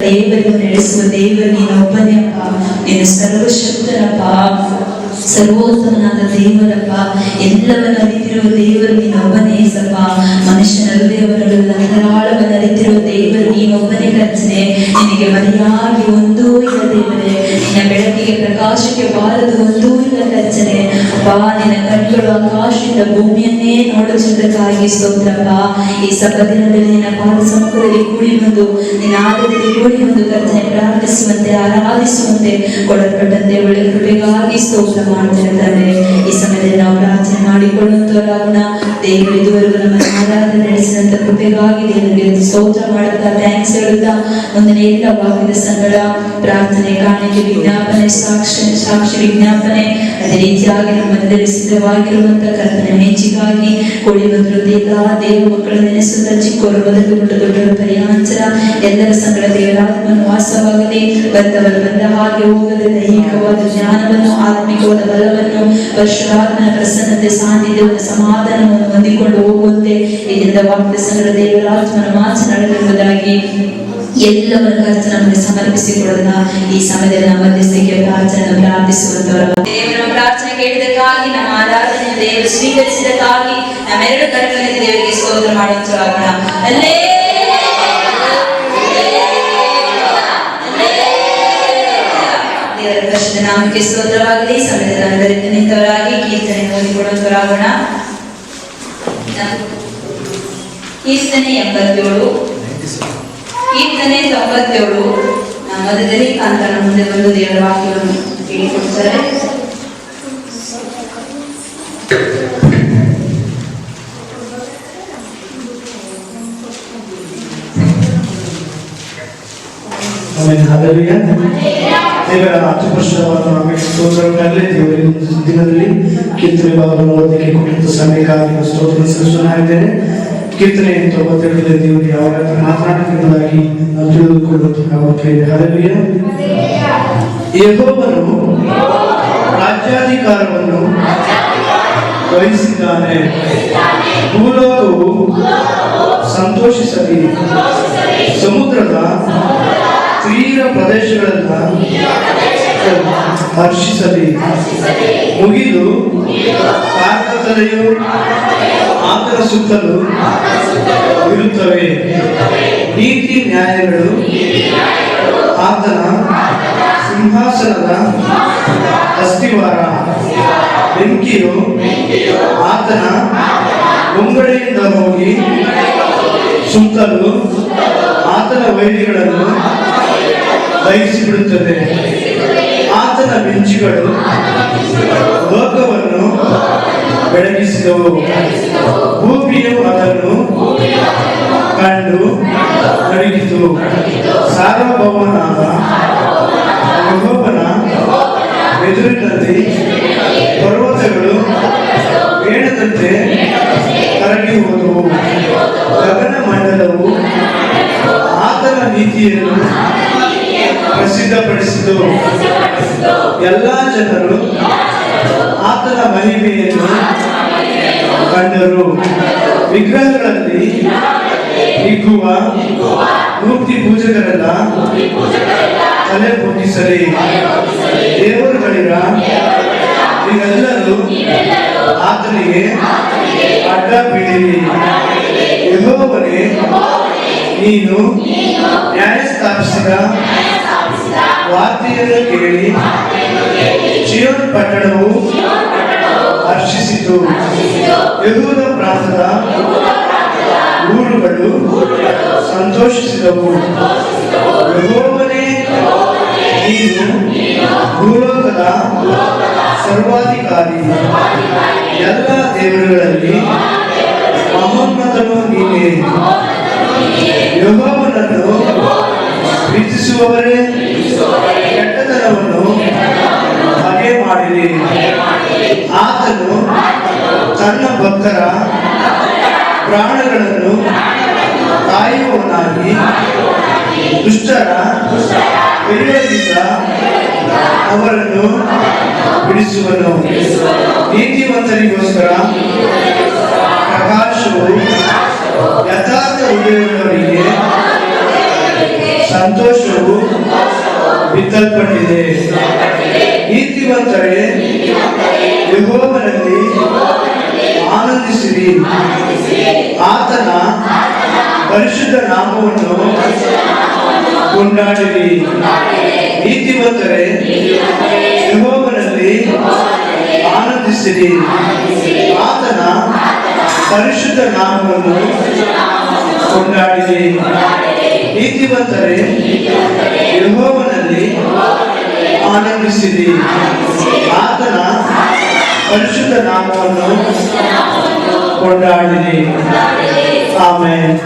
ದೇವರನ್ನು ನಡೆಸುವ ದೇವರು ನೀನೊಬ್ಬನೇ ಅಪ್ಪ. ನೀನು ಸರ್ವಶಕ್ತನಪ್ಪ, ಸರ್ವೋತ್ತಮನಾದ ದೇವರಪ್ಪ. ಎಲ್ಲವನ್ನ ಅರಿತಿರುವ ದೇವರು ನೀನೊಬ್ಬನೇ ಏಸಪ್ಪ. ಮನುಷ್ಯನ ಹೃದಯವನ್ನೆಲ್ಲ ಧಾರಾಳವನ್ನು ಅರಿತಿರುವ ದೇವರು ನೀನೊಬ್ಬನೇ ಕರ್ತನೆ. ನಿನಗೆ ಮರೆಯಾಗಿ ಒಂದೂ ಇಲ್ಲ ದೇವರೇ. ನಿನ್ನ ಬೆಳಕಿಗೆ ಪ್ರಕಾಶಕ್ಕೆ ಬಾರದು ಒಂದೂ ಇಲ್ಲ ಕರ್ತನೆ. ಅಪ್ಪ, ನಿನ್ನ ಕಣ್ಣುಗಳು ಆಕಾಶದಿಂದ ಭೂಮಿಯನ್ನೇ ನೋಡುವುದಕ್ಕಾಗಿ ಸ್ತೋತ್ರಪ್ಪ. ಈ ಸಬ್ಬದಿನದಲ್ಲಿ ನಿನ್ನ ಪಾದ ಸಮ್ಮುಖದಲ್ಲಿ ಕೂಡಿ ಬಂದು ನಿನ್ನ ಆದರದಲ್ಲಿ ಕೂಡಿ ಬಂದು ಕರ್ತನೆ ಪ್ರಾರ್ಥಿಸುವಂತೆ ಆರಾಧಿಸುವಂತೆ ಕೊಡಲ್ಪಟ್ಟಂತೆ ಒಳ್ಳೆ ಕೃಪೆಗಾಗಿ ಸ್ತೋತ್ರ ಮಾಡ್ತಿರ್ತಾರೆ. ಈ ಸಮಯದಲ್ಲಿ ನಾವು ಪ್ರಾರ್ಥನೆ ಮಾಡಿಕೊಳ್ಳುವಂತವರಾಗೋಣ. ದೇವರು ಇದುವರೆಗೂ ನಮ್ಮ ಆರಾಧನೆ ನಡೆಸಿದಂತ ಕೃಪೆಗಾಗಿ ದೇವರಿಗೆ ಸ್ತೋತ್ರ ಮಾಡುತ್ತಾ ಥ್ಯಾಂಕ್ಸ್ ಹೇಳುತ್ತಾ ಒಂದನೇ ಎಲ್ಲ ವಾಕ್ಯದ ಸಂಗಡ ಪ್ರಾರ್ಥನೆ, ಕಾಣಿಕೆ, ವಿಜ್ಞಾಪನೆ, ಸಾಕ್ಷಿ ವಿಜ್ಞಾಪನೆ, ಅದೇ ರೀತಿಯಾಗಿ ನಮ್ಮಲ್ಲಿ ಸಿದ್ಧವಾಗಿರುವಂತ ಕರ್ತನೆ ಮೆಚ್ಚಿಗಾಗಿ ಕೂಡಿ ಬಂದಿರುವುದು ಎಲ್ಲ ದೇವ ಮಕ್ಕಳ ನೆನೆಸುತ್ತ ಚಿಕ್ಕವರು ಮೊದಲುಗೊಂಡು ದೊಡ್ಡವರು ಪರ್ಯಾಂತರ ಎಲ್ಲರ ಸಂಗಡ ದೇವರಾತ್ಮನು ವಾಸವಾಗಲಿ. ಬಂದವರು ಬಂದ ಹಾಗೆ ಹೋಗದೆ ದೈಹಿಕವಾದ ಜ್ಞಾನವನ್ನು, ಆತ್ಮಿಕವಾದ ಬಲವನ್ನು, ಪರಿಶುದ್ಧಾತ್ಮನ ಪ್ರಸನ್ನತೆ, ಸಾನ್ನಿಧ್ಯವನ್ನು, ಸಮಾಧಾನವನ್ನು ಹೊಂದಿಕೊಂಡು ಹೋಗುವಂತೆ ಇದರಿಂದ ವಾಕ್ಯ ಸಂಗಡ ದೇವರಾತ್ಮನ ಮಾತನಾಡಲಿರುವುದಾಗಿ ಎಲ್ಲವನ್ನ ಕರ್ತನ ನಮಗೆ ಸಮರ್ಪಿಸಿಕೊಳ್ಳೋಣ. ಈ ಸಮಯದಲ್ಲಿ ನಮ್ಮ ಮಧ್ಯಸ್ಥಿಕೆ ಪ್ರಾರ್ಥನೆಯನ್ನು ಪ್ರಾರ್ಥಿಸುವಂತವರ ದೇವರ ಪ್ರಾರ್ಥನೆ ಕೇಳಿದಕ್ಕಾಗಿ, ನಮ್ಮ ಆರಾಧನೆ ದೇವರು ಸ್ವೀಕರಿಸಿದಕ್ಕಾಗಿ ನಮ್ಮೆರಡು ಕರಗಳಲ್ಲಿ ದೇವರಿಗೆ ಸ್ತೋತ್ರ ಮಾಡುವಂತರಾಗೋಣ. ದೇವರ ಪರಿಶುದ್ಧ ನಾಮಕ್ಕೆ ಸ್ತೋತ್ರವಾಗಲಿ. ಸಮಯದ ನಂತರದಿಂದ ನಿಂತವರಾಗಿ ಕೀರ್ತನೆ ಓದಿಕೊಳ್ಳುವಂತರಾಗೋಣ. ಕೀರ್ತನೆ 87, ಕೀರ್ತನೆ 97. ಮಧ್ಯದಲ್ಲಿ ಕಾಂತನ ಮುಂದೆ ಬಂದು ದೇವರ ವಾಕ್ಯವನ್ನು ಹೇಳಿಕೊಡ್ತಾರೆ. ದೇವರ ಅತ್ಯುಪರಿಶುದ್ಧವಾದ ನಾಮಕ್ಕೆ ಸ್ತೋತ್ರವಾಗಲಿ. ದೇವರ ದಿನದಲ್ಲಿ ಕೀರ್ತನೆ ಭಾಗವನ್ನು ಓದಲಿಕ್ಕೆ ಕೊಟ್ಟಂತ ಸಮಯಕ್ಕಾಗಿ ಸ್ತೋತ್ರ ಸಲ್ಲಿಸುತ್ತೇನೆ. ಕೀರ್ತನೆ 92 ದೇವರು ಯಾವ ರೀತಿ ಮಾತನಾಡುತ್ತಿರುವುದಾಗಿ ನಾವು ತಿಳಿದುಕೊಳ್ಳುತ್ತೇವೆ. ಹಲ್ಲೆಲೂಯಾ. ಯೆಹೋವನು ರಾಜ್ಯಾಧಿಕಾರವನ್ನು ವಹಿಸಿದ್ದಾನೆ. ಭೂಲೋಕವು ಸಂತೋಷಿಸಲಿ, ಸಮುದ್ರದ ತೀರ ಪ್ರದೇಶಗಳೆಲ್ಲ ಹರ್ಷಿಸಲಿ. ಮುಗಿದು ಕಾರ್ಕತ್ತಲೆಯು ಆತನ ಸುತ್ತಲೂ ಇರುತ್ತವೆ. ನೀತಿ ನ್ಯಾಯಗಳು ಆತನ ಸಿಂಹಾಸನದ ಅಸ್ತಿವಾರ. ಬೆಂಕಿಯು ಆತನ ಮುಂಗಡೆಯಿಂದ ಹೋಗಿ ಸುತ್ತಲೂ ಆತನ ವೈರಿಗಳನ್ನು ದಹಿಸಿಬಿಡುತ್ತದೆ. ಆತನ ಮಿಂಚುಗಳು ಲೋಕವನ್ನು ಬೆಳಗಿಸಿದವು. ಭೂಮಿಯು ಅದನ್ನು ಕಂಡು ನಡುಗಿತು. ಸಾರ್ವಭೌಮನಾದ ಯೆಹೋವನ ಎದುರಿನಲ್ಲಿ ಪರ್ವತಗಳು ಮೇಣದಂತೆ ಕರಗಿ ಹೋದವು. ಗಗನ ಮಂಡಲವು ಆತನ ನೀತಿಯನ್ನು ಪ್ರಸಿದ್ಧಪಡಿಸಿತು. ಎಲ್ಲ ಜನರು ಆತನ ಮಹಿಮೆಯನ್ನು ಕಂಡರು. ವಿಗ್ರಹಗಳಲ್ಲಿ ಹಿಗ್ಗುವ ಮೂರ್ತಿ ಪೂಜಕರೆಲ್ಲ ತಲೆ ಬಗ್ಗಿಸಲಿ. ದೇವರುಗಳಿರ ನೀವೆಲ್ಲರೂ ಆತನಿಗೆ ಅಡ್ಡ ಬೀಳಿರಿ. ಯೆಹೋವನೇ, ನೀನು ನ್ಯಾಯ ಸ್ಥಾಪಿಸಿದ ವಾರ್ತೆಯನ್ನು ಕೇಳಿ ಚೀಯೋನ್ ಪಟ್ಟಣವು ಹರ್ಷಿಸಿತು. ಯೆಹೂದ ಪ್ರಾಂತದ ಊರುಗಳು ಸಂತೋಷಿಸಿದವು. ಯೆಹೋವನೇ, ನೀನು ಭೂಲೋಕದ ಸರ್ವಾಧಿಕಾರಿ. ಎಲ್ಲ ದೇವರುಗಳಲ್ಲಿ ಮಹೋನ್ನತನು ನೀನೇ. ಯೆಹೋವನನ್ನು ಪ್ರೀತಿಸುವವರೇ, ಕೆಟ್ಟತನವನ್ನು ಹಾಗೆ ಮಾಡಿರಿ. ಆತನು ತನ್ನ ಭಕ್ತರ ಪ್ರಾಣಗಳನ್ನು ಕಾಯುವವನಾಗಿ ದುಷ್ಟರ ಕೈಯಿಂದ ಅವರನ್ನು ಬಿಡಿಸುವನು. ನೀತಿವಂತರಿಗೋಸ್ಕರ ಪ್ರಕಾಶವು ಯಥಾರ್ಥ ಹೃದಯದವರಿಗೆ ಸಂತೋಷವು ಆತನ ಪರಿಶುದ್ಧ ನಾಮವನ್ನು ಕೊಂಡಾಡಿರಿ. ನೀತಿವಂತರೇ ಯೆಹೋವನಲ್ಲಿ ಆನಂದಿಸಿರಿ. ಆತನ ಪರಿಶುದ್ಧ ನಾಮವನ್ನು ಕೊಂಡಾಡಿರಿ. ನೀತಿವಂತರೇ ಯೆಹೋವನಲ್ಲಿ ಆನಂದಿಸಿರಿ. ಆತನ ಪರಿಶುದ್ಧ ನಾಮವನ್ನು ಕೊಂಡಾಡಿರಿ. ಆಮೆನ್.